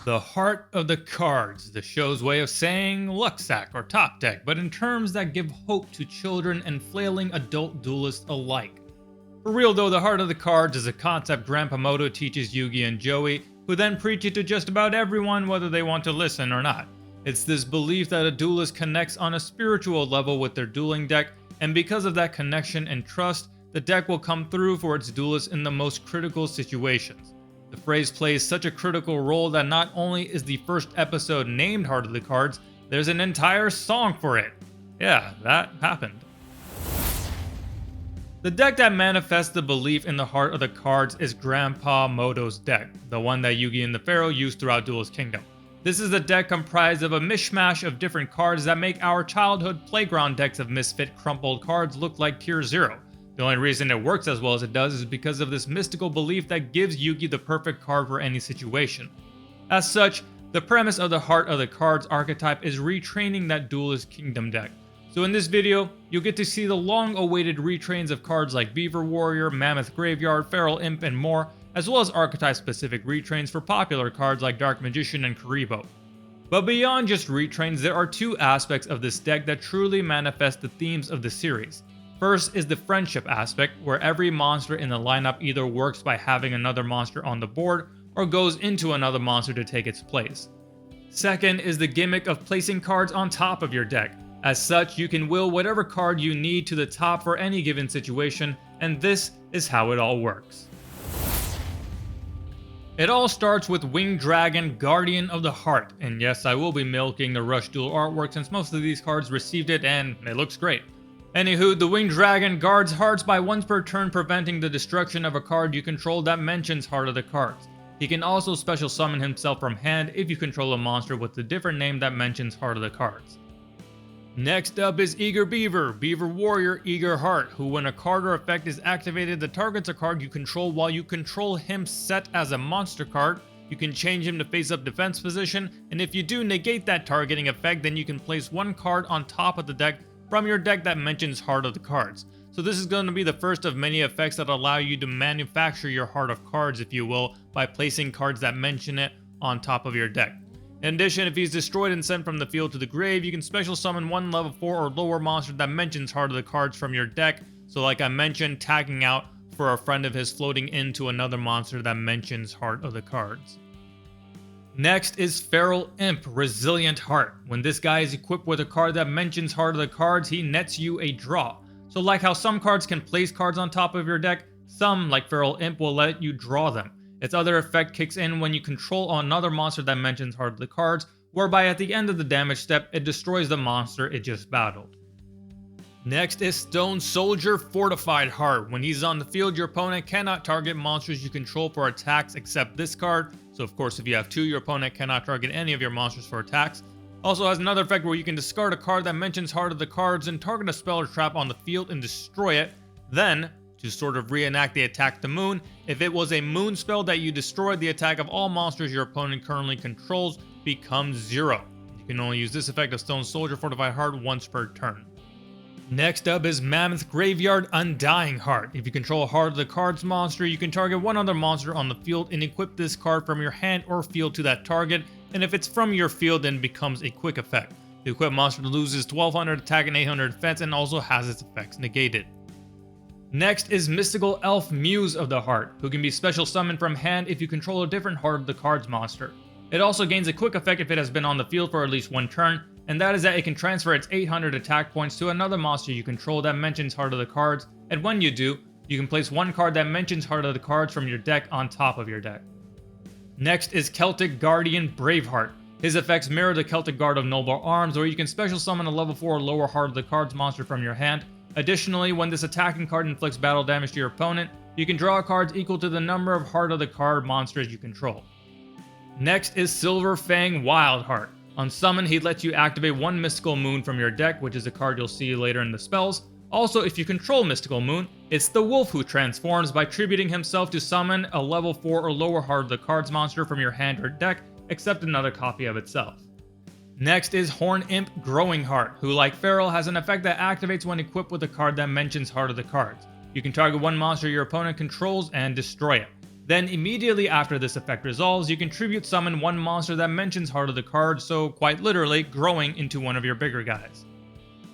The heart of the cards, the show's way of saying luck sack or top deck, but in terms that give hope to children and flailing adult duelists alike. For real though, the heart of the cards is a concept Grandpa Moto teaches Yugi and Joey, who then preach it to just about everyone whether they want to listen or not. It's this belief that a duelist connects on a spiritual level with their dueling deck, and because of that connection and trust, the deck will come through for its duelists in the most critical situations. The phrase plays such a critical role that not only is the first episode named Heart of the Cards, there's an entire song for it. Yeah, that happened. The deck that manifests the belief in the heart of the cards is Grandpa Moto's deck, the one that Yugi and the Pharaoh used throughout Duelist Kingdom. This is a deck comprised of a mishmash of different cards that make our childhood playground decks of misfit crumpled cards look like Tier 0. The only reason it works as well as it does is because of this mystical belief that gives Yugi the perfect card for any situation. As such, the premise of the Heart of the Cards archetype is retraining that Duelist Kingdom deck. So in this video, you'll get to see the long-awaited retrains of cards like Beaver Warrior, Mammoth Graveyard, Feral Imp, and more, as well as archetype-specific retrains for popular cards like Dark Magician and Karibo. But beyond just retrains, there are two aspects of this deck that truly manifest the themes of the series. First is the friendship aspect, where every monster in the lineup either works by having another monster on the board, or goes into another monster to take its place. Second is the gimmick of placing cards on top of your deck. As such, you can will whatever card you need to the top for any given situation, and this is how it all works. It all starts with Winged Dragon, Guardian of the Heart, and yes, I will be milking the Rush Duel artwork since most of these cards received it and it looks great. Anywho, the Winged Dragon guards hearts by once per turn, preventing the destruction of a card you control that mentions Heart of the Cards. He can also special summon himself from hand if you control a monster with a different name that mentions Heart of the Cards. Next up is Eager Beaver, Beaver Warrior, Eager Heart, who when a card or effect is activated that targets a card you control while you control him set as a monster card, you can change him to face-up defense position, and if you do negate that targeting effect, then you can place one card on top of the deck from your deck that mentions Heart of the Cards. So this is going to be the first of many effects that allow you to manufacture your Heart of Cards, if you will, by placing cards that mention it on top of your deck. In addition, if he's destroyed and sent from the field to the grave, you can special summon one level 4 or lower monster that mentions Heart of the Cards from your deck, so like I mentioned, tagging out for a friend of his floating into another monster that mentions Heart of the Cards. Next is Feral Imp, Resilient Heart. When this guy is equipped with a card that mentions Heart of the Cards, he nets you a draw. So like how some cards can place cards on top of your deck, some, like Feral Imp, will let you draw them. Its other effect kicks in when you control another monster that mentions Heart of the Cards, whereby at the end of the damage step, it destroys the monster it just battled. Next is Stone Soldier, Fortified Heart. When he's on the field, your opponent cannot target monsters you control for attacks except this card. So of course, if you have two, your opponent cannot target any of your monsters for attacks. Also has another effect where you can discard a card that mentions Heart of the Cards and target a spell or trap on the field and destroy it. Then, to sort of reenact the attack to Moon, if it was a Moon spell that you destroyed, the attack of all monsters your opponent currently controls becomes 0. You can only use this effect of Stone Soldier, Fortified Heart once per turn. Next up is Mammoth Graveyard, Undying Heart. If you control a Heart of the Cards monster, you can target one other monster on the field and equip this card from your hand or field to that target, and if it's from your field, then it becomes a quick effect. The equipped monster loses 1200 attack and 800 defense and also has its effects negated. Next is Mystical Elf, Muse of the Heart, who can be special summoned from hand if you control a different Heart of the Cards monster. It also gains a quick effect if it has been on the field for at least one turn, and that is that it can transfer its 800 attack points to another monster you control that mentions Heart of the Cards, and when you do, you can place one card that mentions Heart of the Cards from your deck on top of your deck. Next is Celtic Guardian, Braveheart. His effects mirror the Celtic Guard of Noble Arms, or you can special summon a level 4 or lower Heart of the Cards monster from your hand. Additionally, when this attacking card inflicts battle damage to your opponent, you can draw cards equal to the number of Heart of the Card monsters you control. Next is Silver Fang, Wildheart. On summon, he lets you activate one Mystical Moon from your deck, which is a card you'll see later in the spells. Also, if you control Mystical Moon, it's the Wolf who transforms by tributing himself to summon a level 4 or lower Heart of the Cards monster from your hand or deck, except another copy of itself. Next is Horn Imp, Growing Heart, who like Feral has an effect that activates when equipped with a card that mentions Heart of the Cards. You can target one monster your opponent controls and destroy it. Then immediately after this effect resolves, you can tribute summon one monster that mentions Heart of the Cards, so quite literally growing into one of your bigger guys.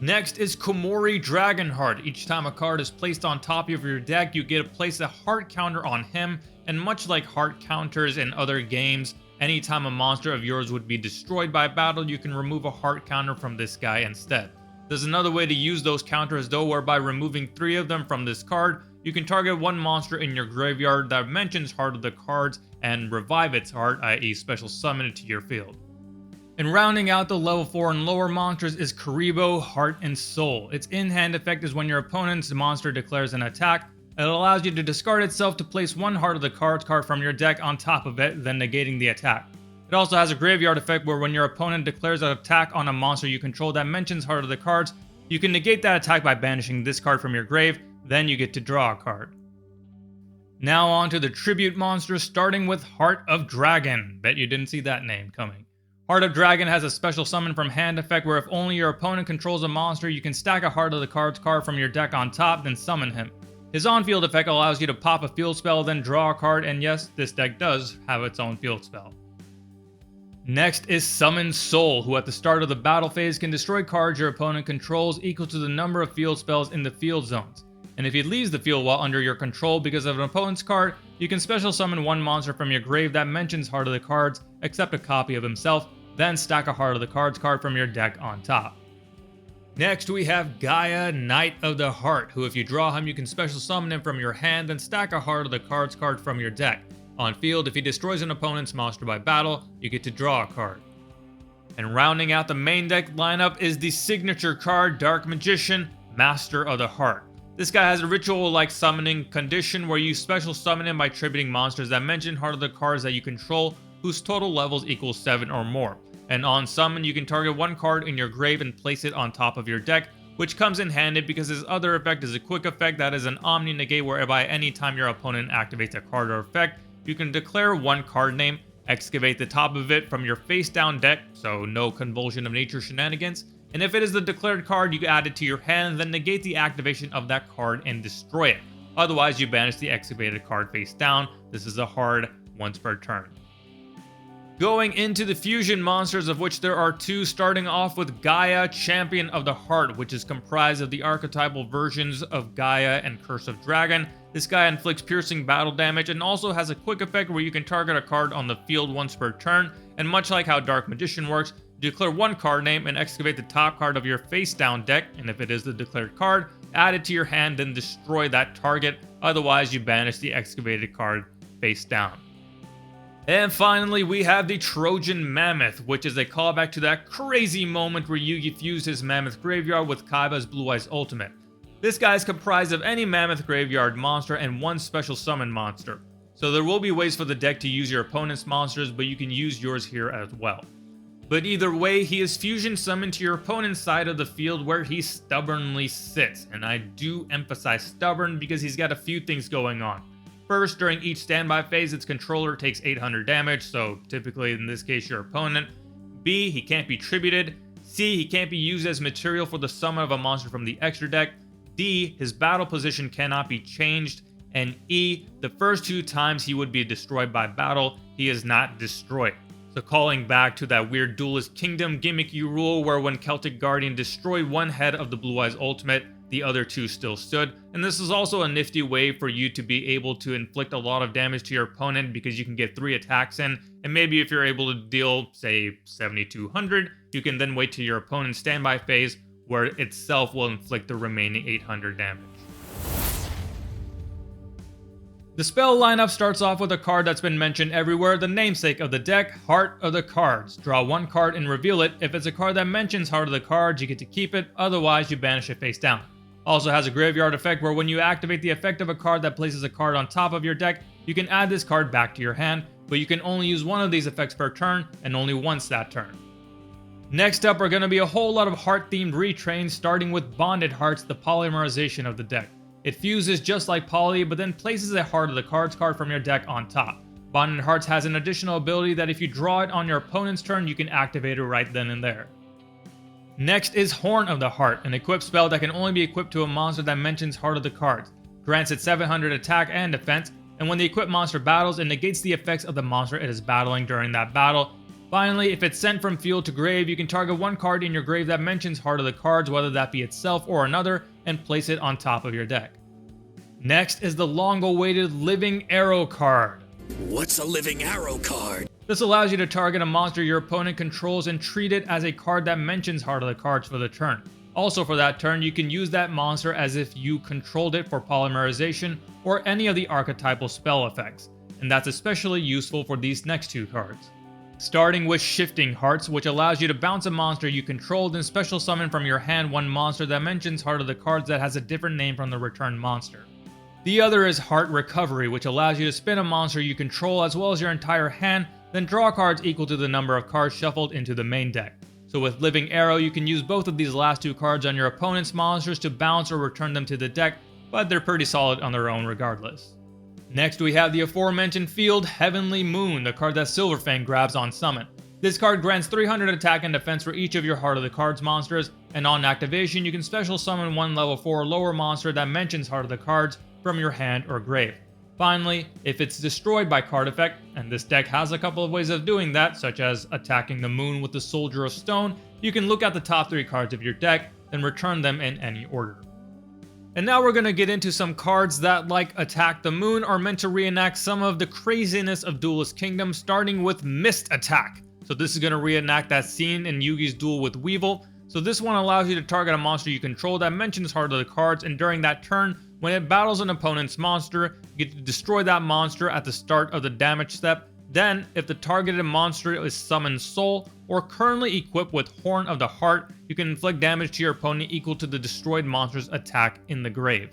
Next is Komori Dragonheart. Each time a card is placed on top of your deck, you get to place a heart counter on him, and much like heart counters in other games, anytime a monster of yours would be destroyed by battle, you can remove a heart counter from this guy instead. There's another way to use those counters though, whereby removing 3 of them from this card, you can target one monster in your graveyard that mentions Heart of the Cards and revive its heart, i.e. special summon it to your field. And rounding out the level 4 and lower monsters is Karibo Heart and Soul. Its in-hand effect is when your opponent's monster declares an attack, it allows you to discard itself to place one Heart of the Cards card from your deck on top of it, then negating the attack. It also has a graveyard effect where when your opponent declares an attack on a monster you control that mentions Heart of the Cards, you can negate that attack by banishing this card from your grave, then you get to draw a card. Now on to the tribute monsters, starting with Heart of Dragon. Bet you didn't see that name coming. Heart of Dragon has a special summon from hand effect where if only your opponent controls a monster, you can stack a Heart of the Cards card from your deck on top, then summon him. His on-field effect allows you to pop a field spell, then draw a card, and yes, this deck does have its own field spell. Next is Summon Soul, who at the start of the battle phase can destroy cards your opponent controls equal to the number of field spells in the field zones. And if he leaves the field while under your control because of an opponent's card, you can special summon one monster from your grave that mentions Heart of the Cards, except a copy of himself, then stack a Heart of the Cards card from your deck on top. Next we have Gaia, Knight of the Heart, who if you draw him you can special summon him from your hand, then stack a Heart of the Cards card from your deck. On field, if he destroys an opponent's monster by battle, you get to draw a card. And rounding out the main deck lineup is the signature card, Dark Magician, Master of the Heart. This guy has a ritual-like summoning condition where you special summon him by tributing monsters that mention Heart of the Cards that you control, whose total levels equal 7 or more. And on summon, you can target one card in your grave and place it on top of your deck, which comes in handy because his other effect is a quick effect that is an Omni Negate whereby anytime your opponent activates a card or effect, you can declare one card name, excavate the top of it from your face down deck, so no Convulsion of Nature shenanigans, and if it is the declared card, you add it to your hand, then negate the activation of that card and destroy it. Otherwise, you banish the excavated card face down. This is a hard once per turn. Going into the fusion monsters, of which there are 2, starting off with Gaia, Champion of the Heart, which is comprised of the archetypal versions of Gaia and Curse of Dragon. This guy inflicts piercing battle damage and also has a quick effect where you can target a card on the field once per turn, and much like how Dark Magician works, declare one card name and excavate the top card of your face down deck, and if it is the declared card, add it to your hand then destroy that target, otherwise you banish the excavated card face down. And finally, we have the Trojan Mammoth, which is a callback to that crazy moment where Yugi fused his Mammoth Graveyard with Kaiba's Blue Eyes Ultimate. This guy is comprised of any Mammoth Graveyard monster and one special summon monster. So there will be ways for the deck to use your opponent's monsters, but you can use yours here as well. But either way, he is fusion summoned to your opponent's side of the field where he stubbornly sits. And I do emphasize stubborn because he's got a few things going on. First, during each standby phase, its controller takes 800 damage, so typically in this case your opponent. B, he can't be tributed. C, he can't be used as material for the summon of a monster from the extra deck. D, his battle position cannot be changed. And E, the first 2 times he would be destroyed by battle, he is not destroyed. So calling back to that weird Duelist Kingdom gimmicky rule where when Celtic Guardian destroyed one head of the Blue Eyes Ultimate, the other 2 still stood, and this is also a nifty way for you to be able to inflict a lot of damage to your opponent because you can get 3 attacks in, and maybe if you're able to deal, say, 7,200, you can then wait till your opponent's standby phase where itself will inflict the remaining 800 damage. The spell lineup starts off with a card that's been mentioned everywhere, the namesake of the deck, Heart of the Cards. Draw one card and reveal it. If it's a card that mentions Heart of the Cards, you get to keep it, otherwise you banish it face down. Also has a graveyard effect where when you activate the effect of a card that places a card on top of your deck, you can add this card back to your hand, but you can only use one of these effects per turn and only once that turn. Next up are going to be a whole lot of heart-themed retrains, starting with Bonded Hearts, the polymerization of the deck. It fuses just like Poly, but then places a Heart of the Cards card from your deck on top. Bonded Hearts has an additional ability that if you draw it on your opponent's turn, you can activate it right then and there. Next is Horn of the Heart, an equipped spell that can only be equipped to a monster that mentions Heart of the Cards. Grants it 700 attack and defense, and when the equipped monster battles, it negates the effects of the monster it is battling during that battle. Finally, if it's sent from field to grave, you can target one card in your grave that mentions Heart of the Cards, whether that be itself or another, and place it on top of your deck. Next is the long-awaited Living Arrow card. What's a Living Arrow card? This allows you to target a monster your opponent controls and treat it as a card that mentions Heart of the Cards for the turn. Also for that turn, you can use that monster as if you controlled it for polymerization or any of the archetypal spell effects, and that's especially useful for these next two cards. Starting with Shifting Hearts, which allows you to bounce a monster you controlled and special summon from your hand one monster that mentions Heart of the Cards that has a different name from the returned monster. The other is Heart Recovery, which allows you to spin a monster you control as well as your entire hand, then draw cards equal to the number of cards shuffled into the main deck. So with Living Arrow, you can use both of these last two cards on your opponent's monsters to bounce or return them to the deck, but they're pretty solid on their own regardless. Next we have the aforementioned field Heavenly Moon, the card that Silverfang grabs on summon. This card grants 300 attack and defense for each of your Heart of the Cards monsters, and on activation you can special summon one level 4 or lower monster that mentions Heart of the Cards from your hand or grave. Finally, if it's destroyed by card effect, and this deck has a couple of ways of doing that, such as attacking the moon with the Soldier of Stone, you can look at the top 3 cards of your deck, then return them in any order. And now we're going to get into some cards that, like Attack the Moon, are meant to reenact some of the craziness of Duelist Kingdom, starting with Mist Attack. So this is going to reenact that scene in Yugi's duel with Weevil. So this one allows you to target a monster you control that mentions Heart of the Cards, and during that turn, when it battles an opponent's monster, you get to destroy that monster at the start of the damage step. Then, if the targeted monster is summoned Soul, or currently equipped with Horn of the Heart, you can inflict damage to your opponent equal to the destroyed monster's attack in the grave.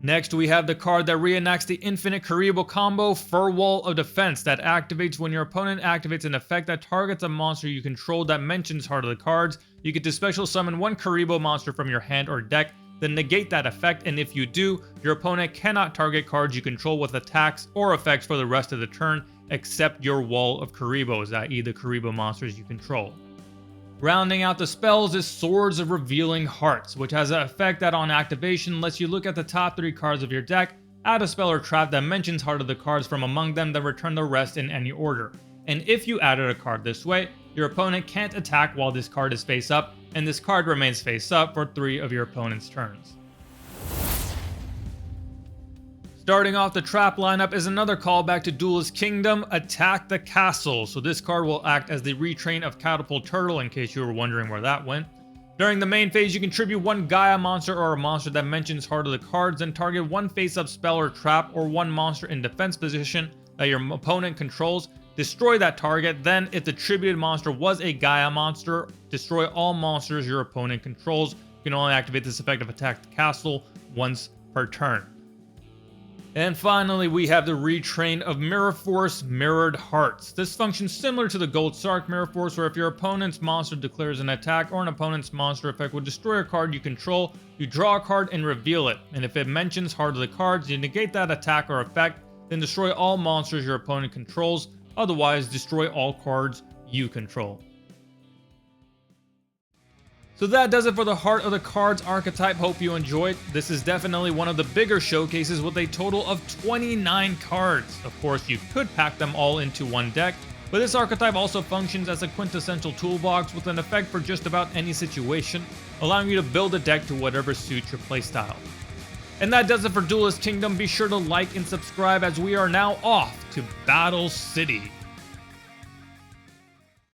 Next, we have the card that reenacts the Infinite Karibo combo, Fur Wall of Defense, that activates when your opponent activates an effect that targets a monster you control that mentions Heart of the Cards. You get to special summon one Karibo monster from your hand or deck, then negate that effect, and if you do, your opponent cannot target cards you control with attacks or effects for the rest of the turn, except your wall of Karibos, i.e. the Karibo monsters you control. Rounding out the spells is Swords of Revealing Hearts, which has an effect that on activation lets you look at the top 3 cards of your deck, add a spell or trap that mentions Heart of the Cards from among them, then return the rest in any order. And if you added a card this way, your opponent can't attack while this card is face up, and this card remains face up for 3 of your opponent's turns. Starting off the trap lineup is another callback to Duelist Kingdom, Attack the Castle. So this card will act as the retrain of Catapult Turtle, in case you were wondering where that went. During the main phase, you contribute one Gaia monster or a monster that mentions Heart of the Cards, and target one face-up spell or trap or one monster in defense position that your opponent controls. Destroy that target, then if the tributed monster was a Gaia monster, destroy all monsters your opponent controls. You can only activate this effect of Attack the Castle once per turn. And finally, we have the retrain of Mirror Force Mirrored Hearts. This functions similar to the Gold Sark Mirror Force, where if your opponent's monster declares an attack or an opponent's monster effect will destroy a card you control, you draw a card and reveal it. And if it mentions Heart of the Cards, you negate that attack or effect, then destroy all monsters your opponent controls. Otherwise, destroy all cards you control. So that does it for the Heart of the Cards archetype. Hope you enjoyed. This is definitely one of the bigger showcases with a total of 29 cards. Of course, you could pack them all into one deck, but this archetype also functions as a quintessential toolbox with an effect for just about any situation, allowing you to build a deck to whatever suits your playstyle. And that does it for Duelist Kingdom. Be sure to like and subscribe as we are now off to Battle City.